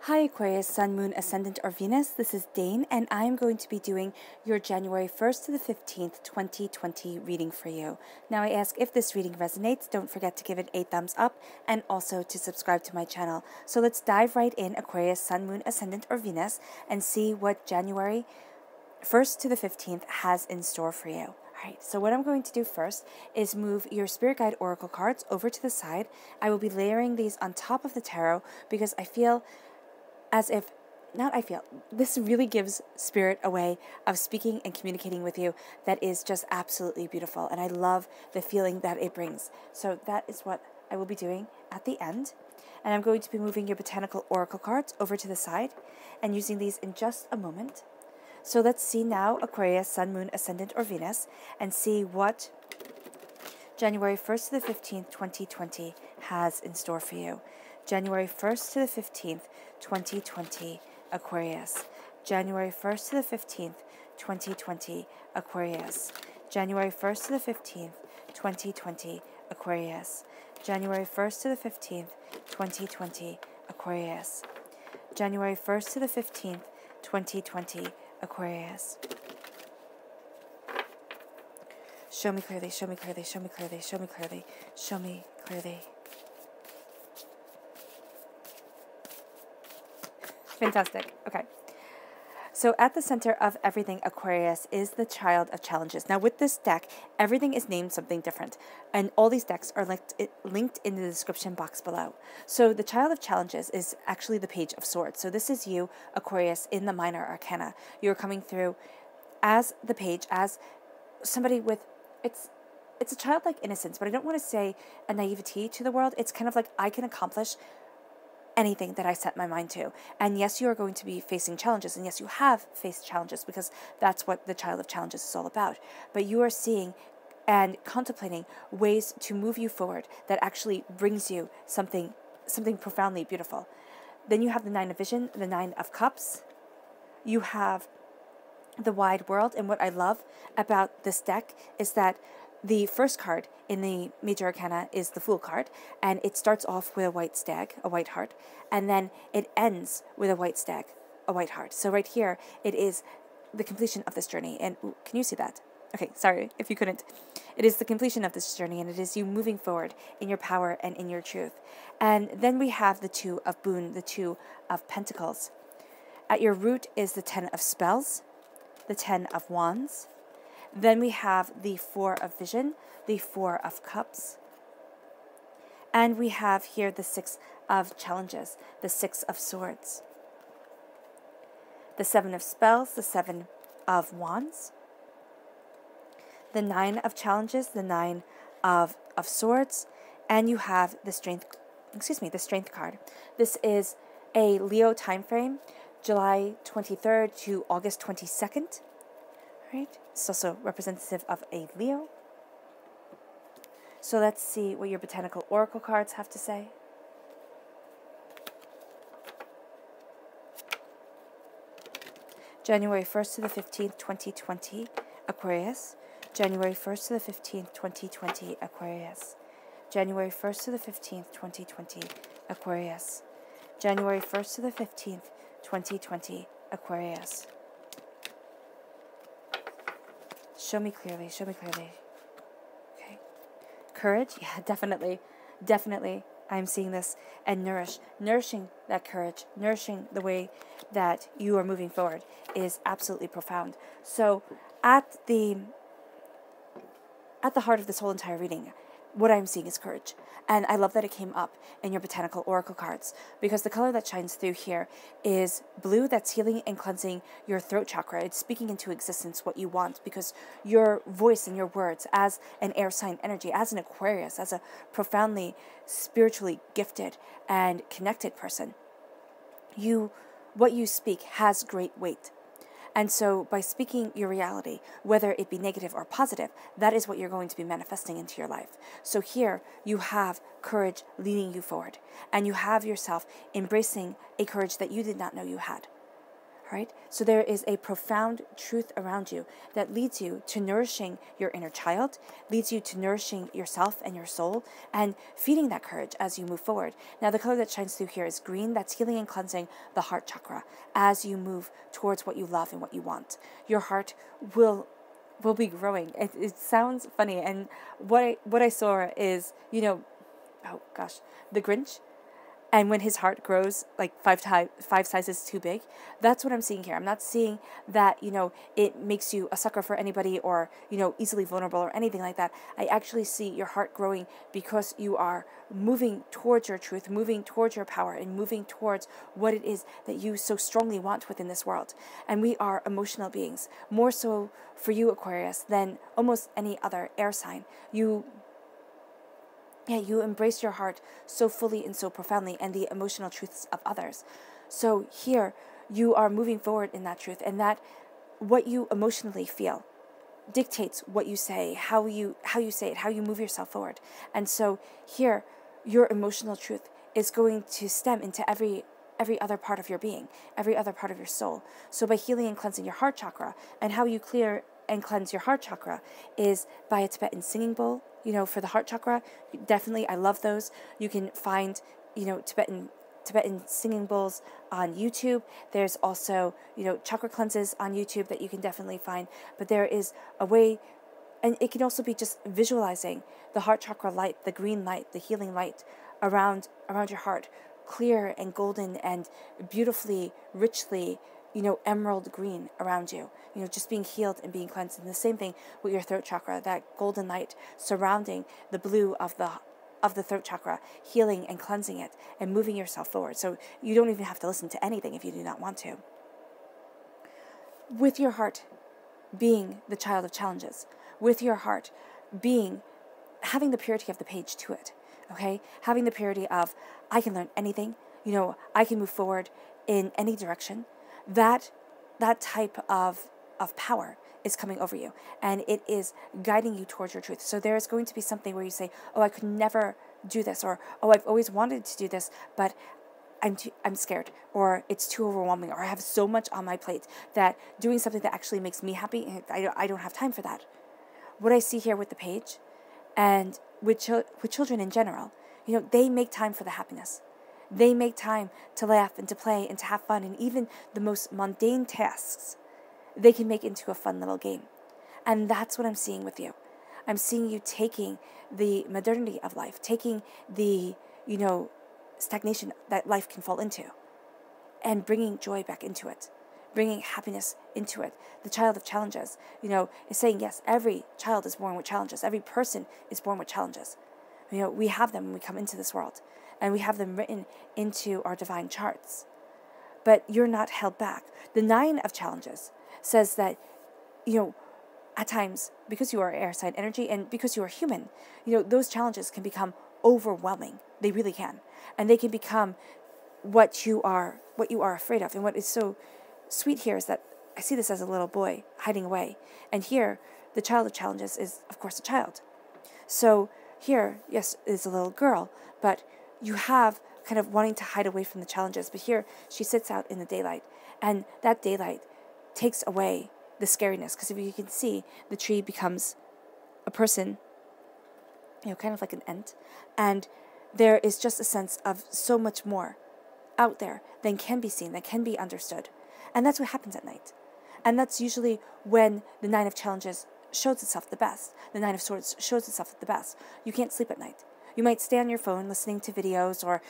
Hi Aquarius, Sun, Moon, Ascendant, or Venus. This is Dane, and I'm going to be doing your January 1st to the 15th, 2020 reading for you. Now I ask if this reading resonates, don't forget to give it a thumbs up and also to subscribe to my channel. So let's dive right in, Aquarius, Sun, Moon, Ascendant, or Venus, and see what January 1st to the 15th has in store for you. Alright, so what I'm going to do first is move your Spirit Guide Oracle cards over to the side. I will be layering these on top of the tarot because I feel as if, this really gives Spirit a way of speaking and communicating with you that is just absolutely beautiful. And I love the feeling that it brings. So that is what I will be doing at the end. And I'm going to be moving your Botanical Oracle cards over to the side and using these in just a moment. So let's see now, Aquarius, Sun, Moon, Ascendant, or Venus, and see what January 1st to the 15th, 2020 has in store for you. January 1st to the 15th, 2020, Aquarius. January 1st to the 15th, 2020, Aquarius. January 1st to the 15th, 2020, Aquarius. January 1st to the 15th, 2020, Aquarius. January 1st to the 15th, 2020, Aquarius. Show me clearly, show me clearly, show me clearly, show me clearly, show me clearly. Fantastic. Okay. So at the center of everything, Aquarius, is the Child of Challenges. Now with this deck, everything is named something different. And all these decks are linked in the description box below. So the Child of Challenges is actually the Page of Swords. So this is you, Aquarius, in the Minor Arcana. You're coming through as the page, as somebody with, it's a childlike innocence, but I don't want to say a naivety to the world. It's kind of like, I can accomplish anything that I set my mind to. And yes, you are going to be facing challenges, and yes, you have faced challenges, because that's what the Child of Challenges is all about. But you are seeing and contemplating ways to move you forward that actually brings you something profoundly beautiful. Then you have the Nine of Vision, the Nine of Cups. You have the Wide World, and what I love about this deck is that the first card in the Major Arcana is the Fool card, and it starts off with a white stag, a white heart, and then it ends with a white stag, a white heart. So right here, it is the completion of this journey. And ooh, can you see that? Okay, sorry if you couldn't. It is the completion of this journey, and it is you moving forward in your power and in your truth. And then we have the Two of Boon, the Two of Pentacles. At your root is the Ten of Spells, the Ten of Wands. Then we have the Four of Vision, the Four of Cups. And we have here the Six of Challenges, the Six of Swords. The Seven of Spells, the Seven of Wands. The Nine of Challenges, the Nine of Swords. And you have the the Strength card. This is a Leo time frame, July 23rd to August 22nd. Right? It's also representative of a Leo. So let's see what your Botanical Oracle cards have to say. January 1st to the 15th, 2020, Aquarius. January 1st to the 15th, 2020, Aquarius. January 1st to the 15th, 2020, Aquarius. January 1st to the 15th, 2020, Aquarius. Show me clearly, show me clearly. Okay. Courage, yeah, definitely. I'm seeing this. And nourishing that courage, nourishing the way that you are moving forward is absolutely profound. So at the heart of this whole entire reading, what I'm seeing is courage. And I love that it came up in your Botanical Oracle cards, because the color that shines through here is blue. That's healing and cleansing your throat chakra. It's speaking into existence what you want, because your voice and your words, as an air sign energy, as an Aquarius, as a profoundly spiritually gifted and connected person, what you speak has great weight. And so by speaking your reality, whether it be negative or positive, that is what you're going to be manifesting into your life. So here you have courage leading you forward, and you have yourself embracing a courage that you did not know you had. right? So there is a profound truth around you that leads you to nourishing your inner child, leads you to nourishing yourself and your soul, and feeding that courage as you move forward. Now, the color that shines through here is green. That's healing and cleansing the heart chakra as you move towards what you love and what you want. Your heart will be growing. It sounds funny, and what I saw is, oh gosh, the Grinch. And when his heart grows like five sizes too big, that's what I'm seeing here. I'm not seeing that, it makes you a sucker for anybody or, easily vulnerable or anything like that. I actually see your heart growing because you are moving towards your truth, moving towards your power, and moving towards what it is that you so strongly want within this world. And we are emotional beings, more so for you, Aquarius, than almost any other air sign. You embrace your heart so fully and so profoundly and the emotional truths of others. So here, you are moving forward in that truth, and that what you emotionally feel dictates what you say, how you say it, how you move yourself forward. And so here, your emotional truth is going to stem into every other part of your being, every other part of your soul. So by healing and cleansing your heart chakra, and how you clear and cleanse your heart chakra is by a Tibetan singing bowl, for the heart chakra. Definitely, I love those. You can find, Tibetan singing bowls on YouTube. There's also, chakra cleanses on YouTube that you can definitely find. But there is a way, and it can also be just visualizing the heart chakra light, the green light, the healing light around your heart, clear and golden and beautifully, richly, emerald green around you, just being healed and being cleansed. And the same thing with your throat chakra, that golden light surrounding the blue of the throat chakra, healing and cleansing it and moving yourself forward. So you don't even have to listen to anything if you do not want to. With your heart being the child of challenges, with your heart having the purity of the page to it, okay? Having the purity of, I can learn anything, I can move forward in any direction. That type of power is coming over you, and it is guiding you towards your truth. So there is going to be something where you say, oh, I could never do this, or, oh, I've always wanted to do this, but I'm scared, or it's too overwhelming, or I have so much on my plate that doing something that actually makes me happy, I don't have time for that. What I see here with the page, and with children in general, they make time for the happiness. They make time to laugh and to play and to have fun, and even the most mundane tasks they can make into a fun little game. And that's what I'm seeing with you. I'm seeing you taking the modernity of life, taking the, stagnation that life can fall into, and bringing joy back into it, bringing happiness into it. The child of challenges, is saying, yes, every child is born with challenges. Every person is born with challenges. We have them when we come into this world, and we have them written into our divine charts. But you're not held back. The 9 of challenges says that, at times, because you are air sign energy and because you are human, those challenges can become overwhelming. They really can. And they can become what you are afraid of. And what is so sweet here is that I see this as a little boy hiding away. And here, the child of challenges is, of course, a child. So here, yes, it's a little girl, but you have kind of wanting to hide away from the challenges. But here, she sits out in the daylight, and that daylight takes away the scariness. Because if you can see, the tree becomes a person, kind of like an ant. And there is just a sense of so much more out there than can be seen, that can be understood. And that's what happens at night. And that's usually when the 9 of challenges shows itself the best. The 9 of swords shows itself the best. You can't sleep at night. You might stay on your phone listening to videos, or,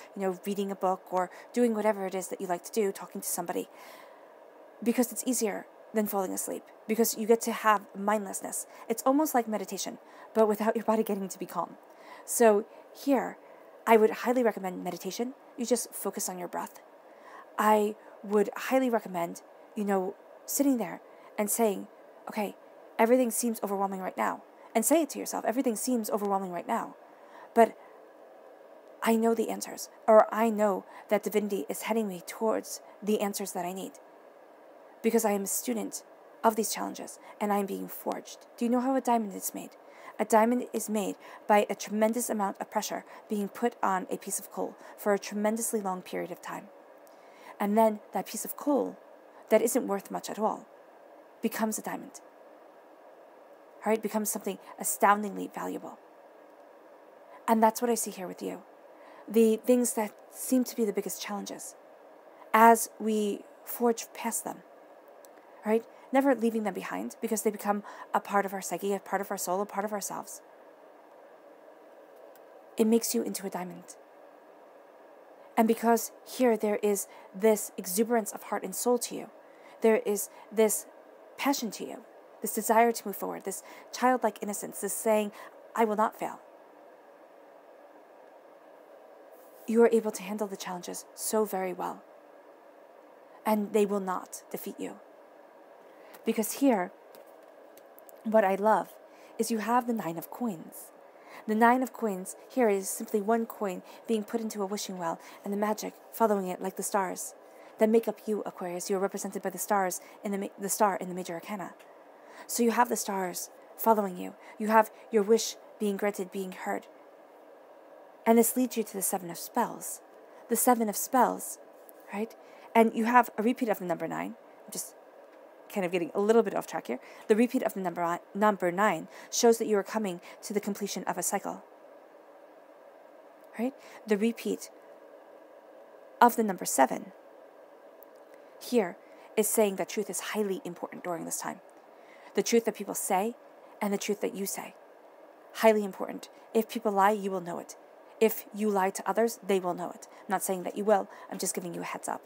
reading a book, or doing whatever it is that you like to do, talking to somebody, because it's easier than falling asleep, because you get to have mindlessness. It's almost like meditation, but without your body getting to be calm. So here, I would highly recommend meditation. You just focus on your breath. I would highly recommend, sitting there and saying, okay, everything seems overwhelming right now. And say it to yourself, everything seems overwhelming right now. But I know the answers, or I know that divinity is heading me towards the answers that I need, because I am a student of these challenges, and I am being forged. Do you know how a diamond is made? A diamond is made by a tremendous amount of pressure being put on a piece of coal for a tremendously long period of time. And then that piece of coal that isn't worth much at all becomes a diamond. All right, becomes something astoundingly valuable. And that's what I see here with you. The things that seem to be the biggest challenges, as we forge past them, right? Never leaving them behind, because they become a part of our psyche, a part of our soul, a part of ourselves. It makes you into a diamond. And because here there is this exuberance of heart and soul to you, there is this passion to you, this desire to move forward, this childlike innocence, this saying, I will not fail. You are able to handle the challenges so very well. And they will not defeat you. Because here, what I love is you have the 9 of coins. The 9 of coins here is simply one coin being put into a wishing well, and the magic following it like the stars that make up you, Aquarius. You are represented by the stars in the star in the major arcana. So you have the stars following you. You have your wish being granted, being heard. And this leads you to the 7 of spells. The 7 of spells, right? And you have a repeat of the number 9. I'm just kind of getting a little bit off track here. The repeat of the number 9 shows that you are coming to the completion of a cycle. Right? The repeat of the number 7 here is saying that truth is highly important during this time. The truth that people say and the truth that you say. Highly important. If people lie, you will know it. If you lie to others, they will know it. I'm not saying that you will. I'm just giving you a heads up.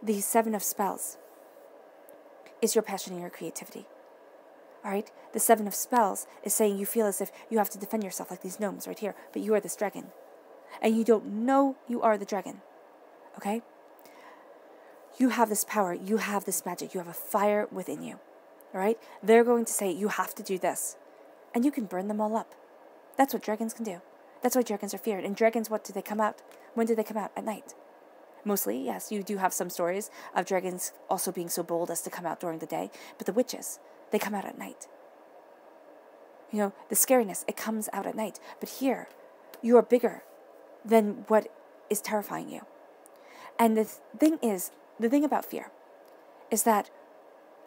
The 7 of spells is your passion and your creativity. All right? The 7 of spells is saying you feel as if you have to defend yourself like these gnomes right here, but you are this dragon. And you don't know you are the dragon. Okay? You have this power. You have this magic. You have a fire within you. All right? They're going to say, you have to do this. And you can burn them all up. That's what dragons can do. That's why dragons are feared. And dragons, what do they come out? When do they come out? At night. Mostly, yes, you do have some stories of dragons also being so bold as to come out during the day. But the witches, they come out at night. You know, the scariness, it comes out at night. But here, you are bigger than what is terrifying you. And the thing about fear is that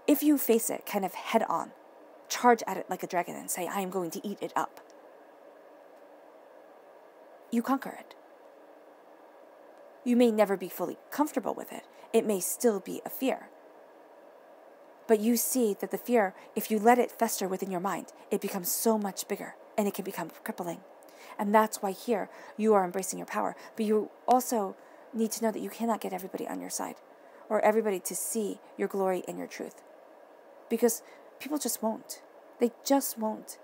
if you face it kind of head on, charge at it like a dragon and say, I am going to eat it up, you conquer it. You may never be fully comfortable with it. It may still be a fear. But you see that the fear, if you let it fester within your mind, it becomes so much bigger and it can become crippling. And that's why here you are embracing your power. But you also need to know that you cannot get everybody on your side or everybody to see your glory and your truth. Because people just won't. They just won't.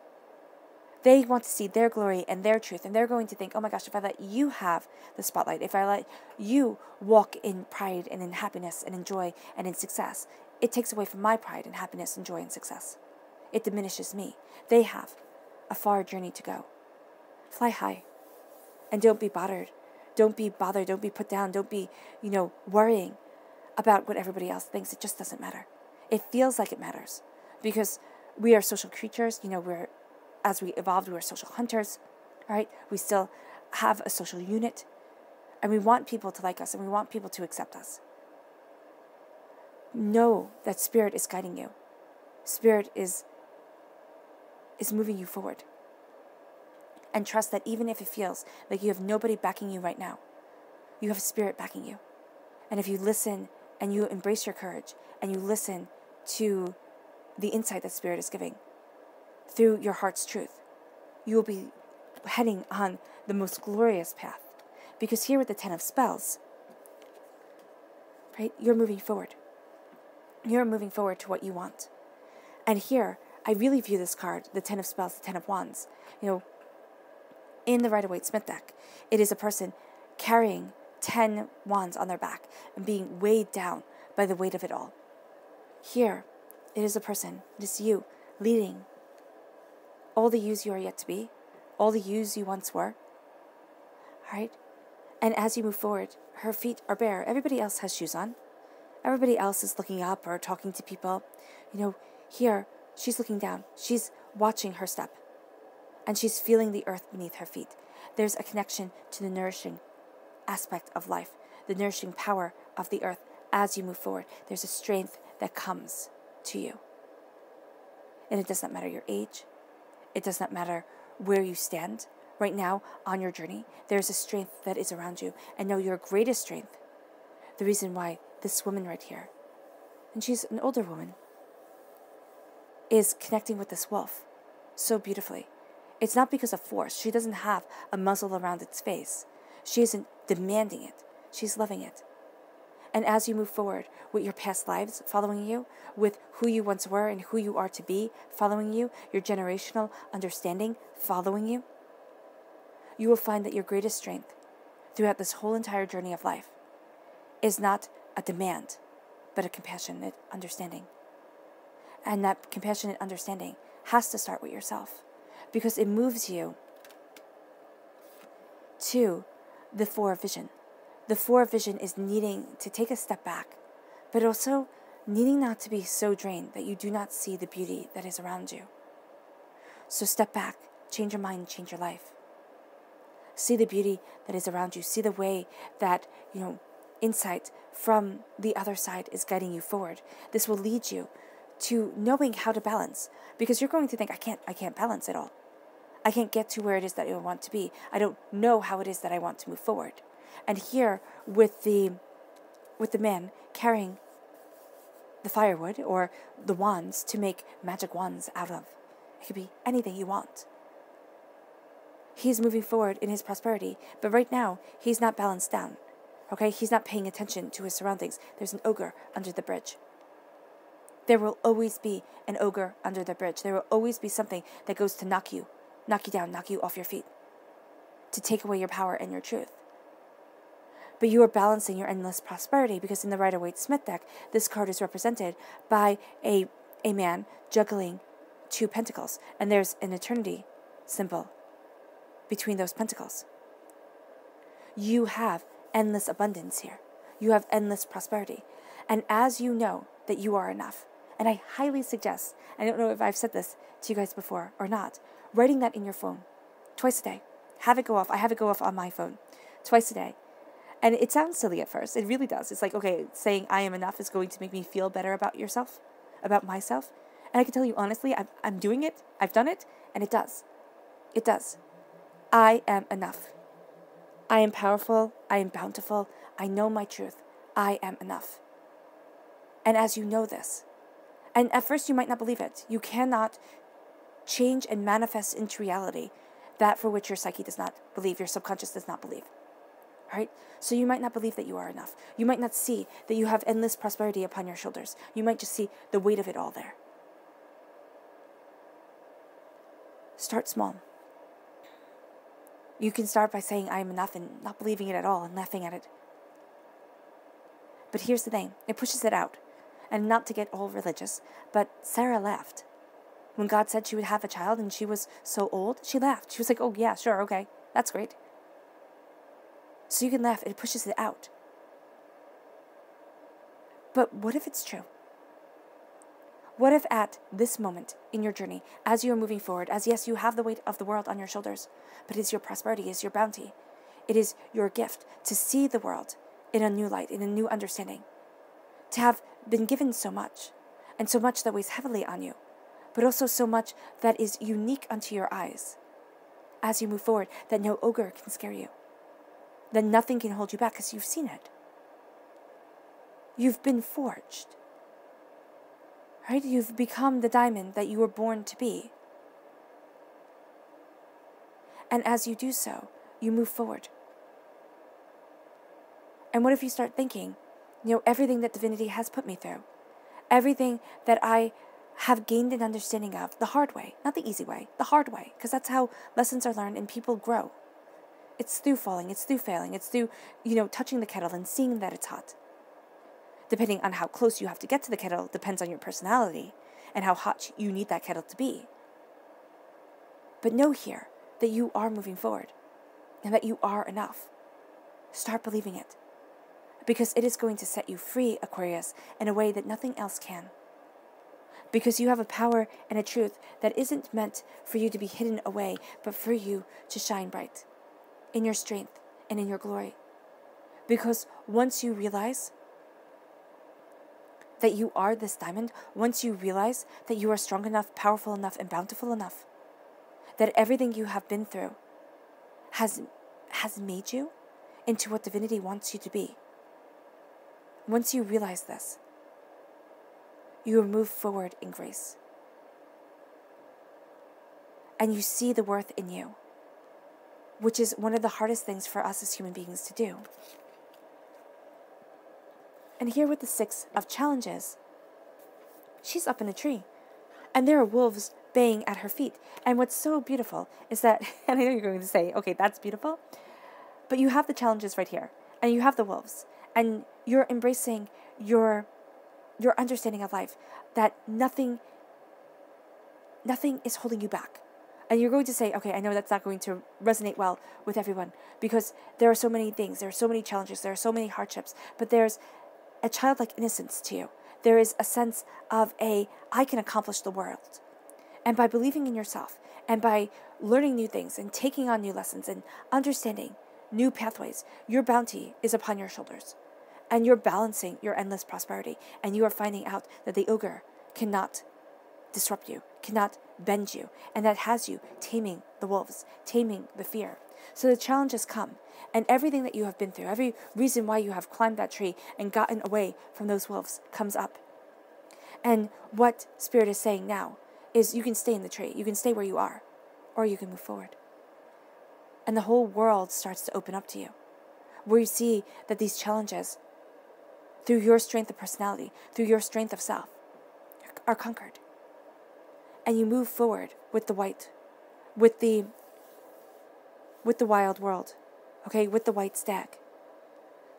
They want to see their glory and their truth, and they're going to think, oh my gosh, if I let you have the spotlight, if I let you walk in pride and in happiness and in joy and in success, it takes away from my pride and happiness and joy and success. It diminishes me. They have a far journey to go. Fly high. And don't be bothered. Don't be bothered. Don't be put down. Don't be, worrying about what everybody else thinks. It just doesn't matter. It feels like it matters because we are social creatures. As we evolved, we were social hunters, right? We still have a social unit, and we want people to like us, and we want people to accept us. Know that Spirit is guiding you. Spirit is moving you forward. And trust that even if it feels like you have nobody backing you right now, you have Spirit backing you. And if you listen and you embrace your courage, and you listen to the insight that Spirit is giving, through your heart's truth, you will be heading on the most glorious path. Because here with the 10 of spells, right, you're moving forward. You're moving forward to what you want. And here, I really view this card, the 10 of spells, the 10 of wands, in the Rider-Waite-Smith deck, it is a person carrying 10 wands on their back and being weighed down by the weight of it all. Here, it is a person, it is you, leading all the yous you are yet to be, all the yous you once were, right? And as you move forward, her feet are bare. Everybody else has shoes on. Everybody else is looking up or talking to people. Here, she's looking down. She's watching her step. And she's feeling the earth beneath her feet. There's a connection to the nourishing aspect of life, the nourishing power of the earth as you move forward, there's a strength that comes to you. And it does not matter your age. It does not matter where you stand right now on your journey. There's a strength that is around you. And know your greatest strength, the reason why this woman right here, and she's an older woman, is connecting with this wolf so beautifully. It's not because of force. She doesn't have a muzzle around its face. She isn't demanding it. She's loving it. And as you move forward with your past lives following you, with who you once were and who you are to be following you, your generational understanding following you, you will find that your greatest strength throughout this whole entire journey of life is not a demand, but a compassionate understanding. And that compassionate understanding has to start with yourself, because it moves you to the Four of Vision. The Four of Vision is needing to take a step back, but also needing not to be so drained that you do not see the beauty that is around you. So step back, change your mind, change your life. See the beauty that is around you. See the way that, insight from the other side is guiding you forward. This will lead you to knowing how to balance, because you're going to think, I can't balance it all. I can't get to where it is that I want to be. I don't know how it is that I want to move forward. And here, with the man carrying the firewood or the wands to make magic wands out of, it could be anything you want. He's moving forward in his prosperity, but right now, he's not balanced down. Okay? He's not paying attention to his surroundings. There's an ogre under the bridge. There will always be an ogre under the bridge. There will always be something that goes to knock you down, knock you off your feet, to take away your power and your truth. But you are balancing your endless prosperity, because in the Rider-Waite-Smith deck, this card is represented by a man juggling two pentacles, and there's an eternity symbol between those pentacles. You have endless abundance here. You have endless prosperity. And as you know that you are enough, and I highly suggest, I don't know if I've said this to you guys before or not, writing that in your phone twice a day. Have it go off. I have it go off on my phone twice a day. And it sounds silly at first. It really does. It's like, okay, saying I am enough is going to make me feel better about yourself, about myself. And I can tell you honestly, I'm doing it. I've done it. And it does. It does. I am enough. I am powerful. I am bountiful. I know my truth. I am enough. And as you know this, and at first you might not believe it, you cannot change and manifest into reality that for which your psyche does not believe, your subconscious does not believe. Right? So you might not believe that you are enough. You might not see that you have endless prosperity upon your shoulders. You might just see the weight of it all there. Start small. You can start by saying I am enough and not believing it at all and laughing at it. But here's the thing. It pushes it out. And not to get all religious, but Sarah laughed. When God said she would have a child and she was so old, she laughed. She was like, oh yeah, sure, okay, that's great. So you can laugh, it pushes it out. But what if it's true? What if at this moment in your journey, as you are moving forward, as yes, you have the weight of the world on your shoulders, but it's your prosperity, it's your bounty, it is your gift to see the world in a new light, in a new understanding, to have been given so much, and so much that weighs heavily on you, but also so much that is unique unto your eyes, as you move forward, that no ogre can scare you, that nothing can hold you back because you've seen it. You've been forged. Right? You've become the diamond that you were born to be. And as you do so, you move forward. And what if you start thinking, everything that divinity has put me through, everything that I have gained an understanding of the hard way, not the easy way, the hard way, because that's how lessons are learned and people grow. It's through falling, it's through failing, it's through, touching the kettle and seeing that it's hot. Depending on how close you have to get to the kettle depends on your personality and how hot you need that kettle to be. But know here that you are moving forward and that you are enough. Start believing it, because it is going to set you free, Aquarius, in a way that nothing else can. Because you have a power and a truth that isn't meant for you to be hidden away, but for you to shine bright in your strength and in your glory. Because once you realize that you are this diamond, once you realize that you are strong enough, powerful enough, and bountiful enough, that everything you have been through has made you into what divinity wants you to be. Once you realize this, you will move forward in grace. And you see the worth in you, which is one of the hardest things for us as human beings to do. And here with the 6 of challenges, she's up in a tree, and there are wolves baying at her feet. And what's so beautiful is that, and I know you're going to say, okay, that's beautiful, but you have the challenges right here, and you have the wolves, and you're embracing your understanding of life, that nothing is holding you back. And you're going to say, okay, I know that's not going to resonate well with everyone, because there are so many things, there are so many challenges, there are so many hardships, but there's a childlike innocence to you. There is a sense of I can accomplish the world. And by believing in yourself, and by learning new things, and taking on new lessons, and understanding new pathways, your bounty is upon your shoulders. And you're balancing your endless prosperity, and you are finding out that the ogre cannot disrupt you, cannot bend you, and that has you taming the wolves, taming the fear. So the challenges come, and everything that you have been through, every reason why you have climbed that tree and gotten away from those wolves comes up. And what Spirit is saying now is you can stay in the tree, you can stay where you are, or you can move forward. And the whole world starts to open up to you, where you see that these challenges, through your strength of personality, through your strength of self, are conquered. And you move forward with the white, with the wild world, okay, with the white stag,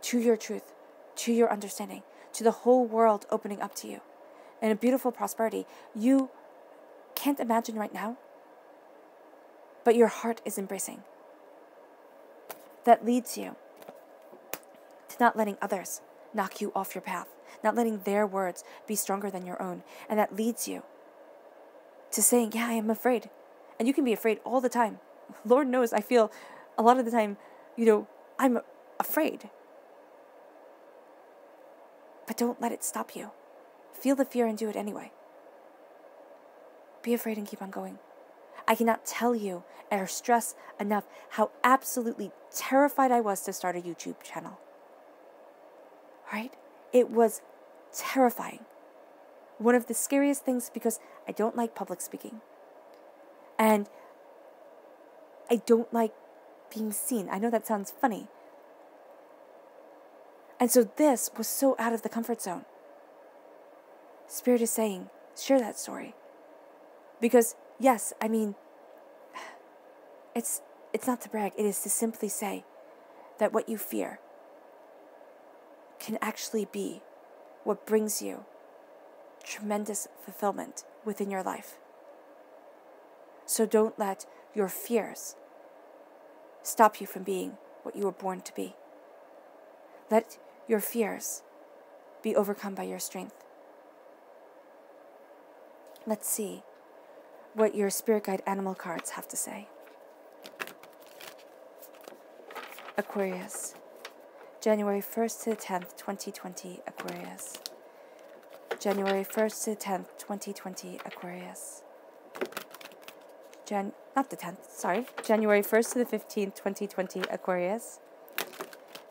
to your truth, to your understanding, to the whole world opening up to you, and a beautiful prosperity you can't imagine right now, but your heart is embracing. That leads you to not letting others knock you off your path, not letting their words be stronger than your own, and that leads you to saying, yeah, I am afraid. And you can be afraid all the time. Lord knows I feel a lot of the time, I'm afraid. But don't let it stop you. Feel the fear and do it anyway. Be afraid and keep on going. I cannot tell you or stress enough how absolutely terrified I was to start a YouTube channel. Right? It was terrifying. One of the scariest things, because I don't like public speaking. And I don't like being seen. I know that sounds funny. And so this was so out of the comfort zone. Spirit is saying, share that story. Because, yes, I mean, it's not to brag. It is to simply say that what you fear can actually be what brings you tremendous fulfillment within your life. So don't let your fears stop you from being what you were born to be. Let your fears be overcome by your strength. Let's see what your spirit guide animal cards have to say. Aquarius, January 1st to the 10th, 2020, Aquarius. January 1st to the 10th, 2020, Aquarius. January 1st to the 15th, 2020, Aquarius.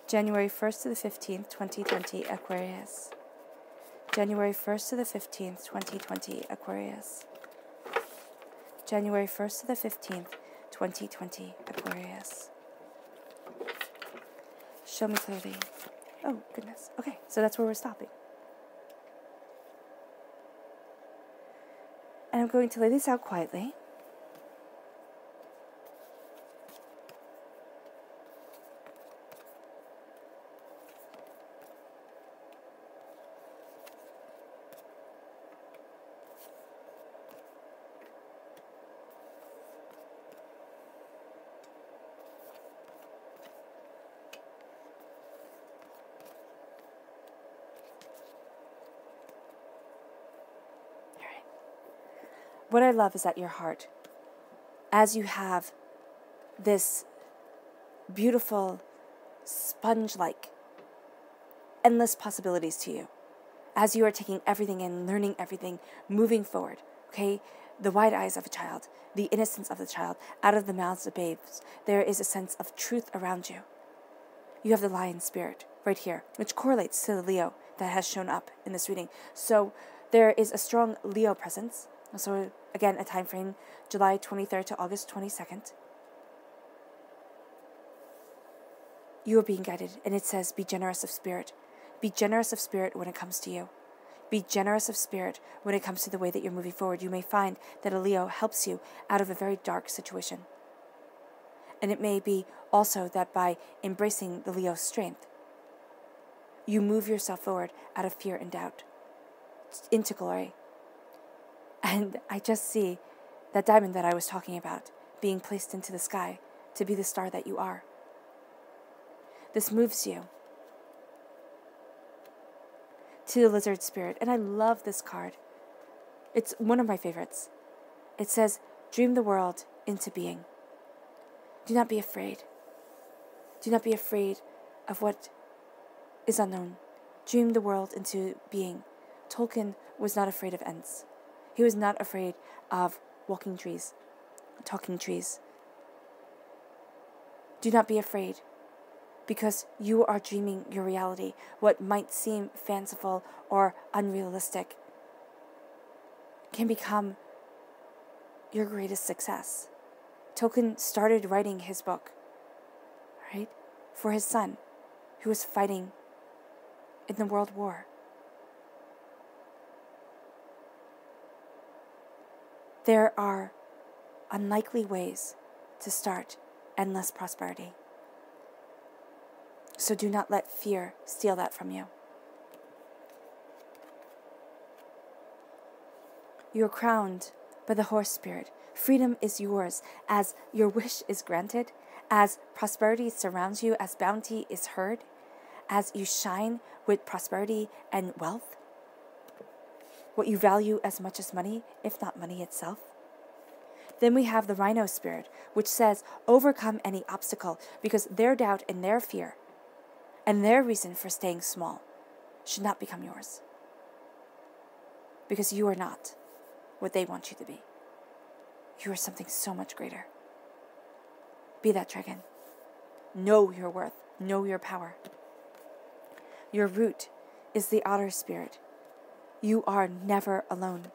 January 1st to the 15th, 2020, Aquarius. January 1st to the 15th, 2020, Aquarius. January 1st to the 15th, 2020, Aquarius. Show me clearly. Oh, goodness. Okay, so that's where we're stopping. And I'm going to lay this out quietly. What I love is that your heart, as you have this beautiful, sponge-like, endless possibilities to you, as you are taking everything in, learning everything, moving forward, okay? The wide eyes of a child, the innocence of the child, out of the mouths of babes, there is a sense of truth around you. You have the lion spirit right here, which correlates to the Leo that has shown up in this reading. So there is a strong Leo presence. So again, a time frame, July 23rd to August 22nd. You are being guided, and it says, be generous of spirit. Be generous of spirit when it comes to you. Be generous of spirit when it comes to the way that you're moving forward. You may find that a Leo helps you out of a very dark situation. And it may be also that by embracing the Leo's strength, you move yourself forward out of fear and doubt into glory. And I just see that diamond that I was talking about being placed into the sky to be the star that you are. This moves you to the lizard spirit. And I love this card. It's one of my favorites. It says, dream the world into being. Do not be afraid. Do not be afraid of what is unknown. Dream the world into being. Tolkien was not afraid of Ents. He was not afraid of walking trees, talking trees. Do not be afraid, because you are dreaming your reality. What might seem fanciful or unrealistic can become your greatest success. Tolkien started writing his book, right, for his son, who was fighting in the World War. There are unlikely ways to start endless prosperity. So do not let fear steal that from you. You are crowned by the horse spirit. Freedom is yours as your wish is granted, as prosperity surrounds you, as bounty is heard, as you shine with prosperity and wealth. What you value as much as money, if not money itself. Then we have the rhino spirit, which says, overcome any obstacle, because their doubt and their fear and their reason for staying small should not become yours. Because you are not what they want you to be. You are something so much greater. Be that dragon. Know your worth. Know your power. Your root is the otter spirit. You are never alone.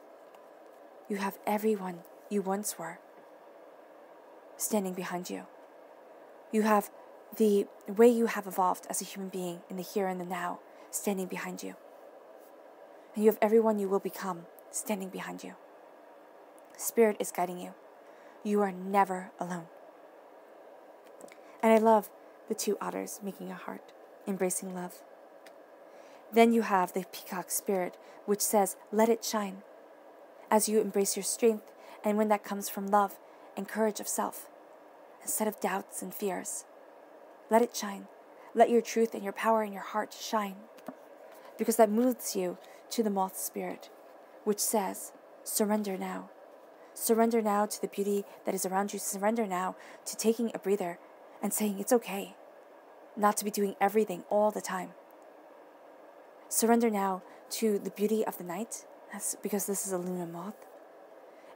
You have everyone you once were standing behind you. You have the way you have evolved as a human being in the here and the now standing behind you. And you have everyone you will become standing behind you. Spirit is guiding you. You are never alone. And I love the two otters making a heart, embracing love. Then you have the peacock spirit, which says, let it shine, as you embrace your strength, and when that comes from love and courage of self, instead of doubts and fears. Let it shine. Let your truth and your power in your heart shine, because that moves you to the moth spirit, which says, surrender now. Surrender now to the beauty that is around you. Surrender now to taking a breather and saying it's okay not to be doing everything all the time. Surrender now to the beauty of the night, because this is a lunar moth,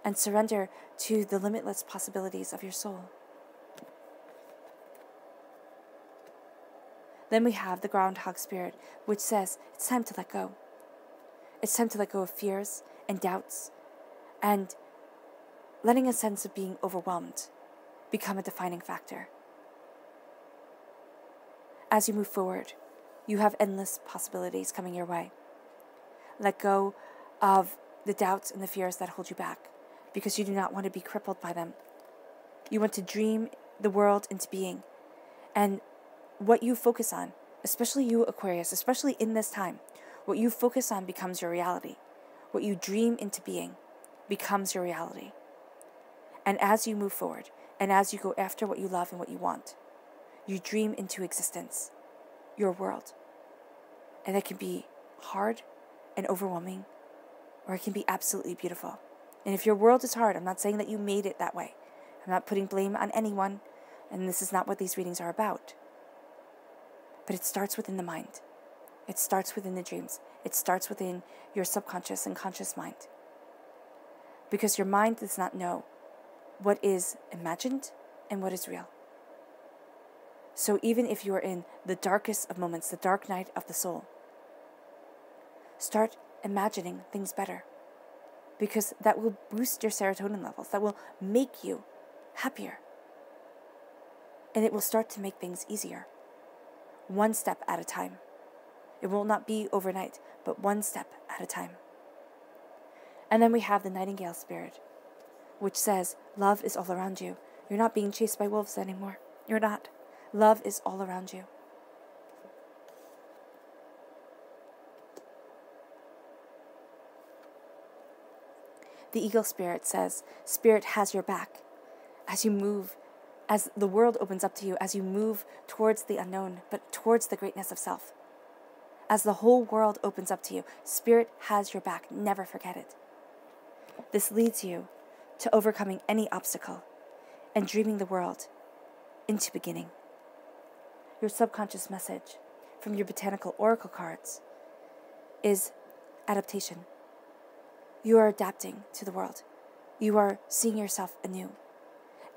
and surrender to the limitless possibilities of your soul. Then we have the groundhog spirit, which says it's time to let go. It's time to let go of fears and doubts, and letting a sense of being overwhelmed become a defining factor. As you move forward, you have endless possibilities coming your way. Let go of the doubts and the fears that hold you back, because you do not want to be crippled by them. You want to dream the world into being. And what you focus on, especially you, Aquarius, especially in this time, what you focus on becomes your reality. What you dream into being becomes your reality. And as you move forward, and as you go after what you love and what you want, you dream into existence, your world. And it can be hard and overwhelming, or it can be absolutely beautiful. And if your world is hard, I'm not saying that you made it that way. I'm not putting blame on anyone, and this is not what these readings are about. But it starts within the mind. It starts within the dreams. It starts within your subconscious and conscious mind. Because your mind does not know what is imagined and what is real. So even if you are in the darkest of moments, the dark night of the soul, start imagining things better. Because that will boost your serotonin levels. That will make you happier. And it will start to make things easier. One step at a time. It will not be overnight, but one step at a time. And then we have the Nightingale spirit, which says, love is all around you. You're not being chased by wolves anymore. You're not. Love is all around you. The Eagle spirit says, Spirit has your back as you move, as the world opens up to you, as you move towards the unknown, but towards the greatness of self. As the whole world opens up to you, Spirit has your back. Never forget it. This leads you to overcoming any obstacle and dreaming the world into beginning. Your subconscious message from your botanical oracle cards is adaptation. You are adapting to the world. You are seeing yourself anew.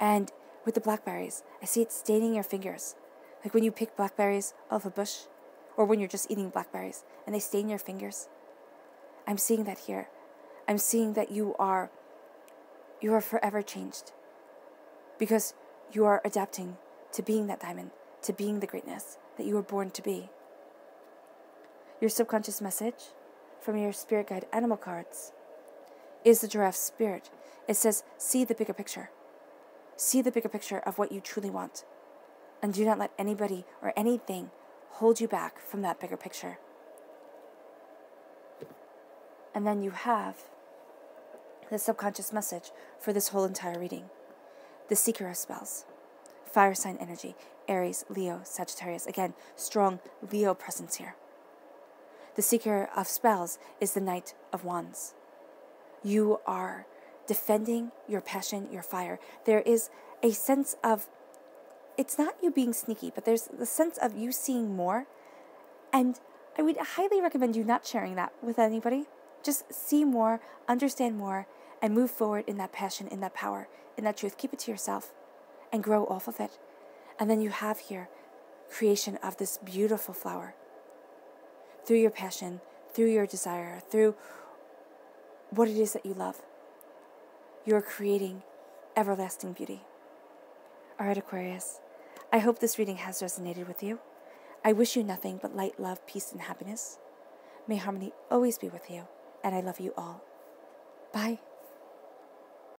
And with the blackberries, I see it staining your fingers. Like when you pick blackberries off a bush, or when you're just eating blackberries and they stain your fingers. I'm seeing that here. I'm seeing that you are forever changed. Because you are adapting to being that diamond, to being the greatness that you were born to be. Your subconscious message from your spirit guide animal cards is the giraffe spirit. It says, see the bigger picture. See the bigger picture of what you truly want. And do not let anybody or anything hold you back from that bigger picture. And then you have the subconscious message for this whole entire reading. The seeker of spells. Fire sign energy. Aries, Leo, Sagittarius. Again, strong Leo presence here. The seeker of spells is the Knight of Wands. You are defending your passion, your fire. There is a sense of, it's not you being sneaky, but there's the sense of you seeing more. And I would highly recommend you not sharing that with anybody. Just see more, understand more, and move forward in that passion, in that power, in that truth. Keep it to yourself and grow off of it. And then you have here creation of this beautiful flower. Through your passion, through your desire, through what it is that you love, you are creating everlasting beauty. All right, Aquarius, I hope this reading has resonated with you. I wish you nothing but light, love, peace, and happiness. May harmony always be with you, and I love you all. Bye.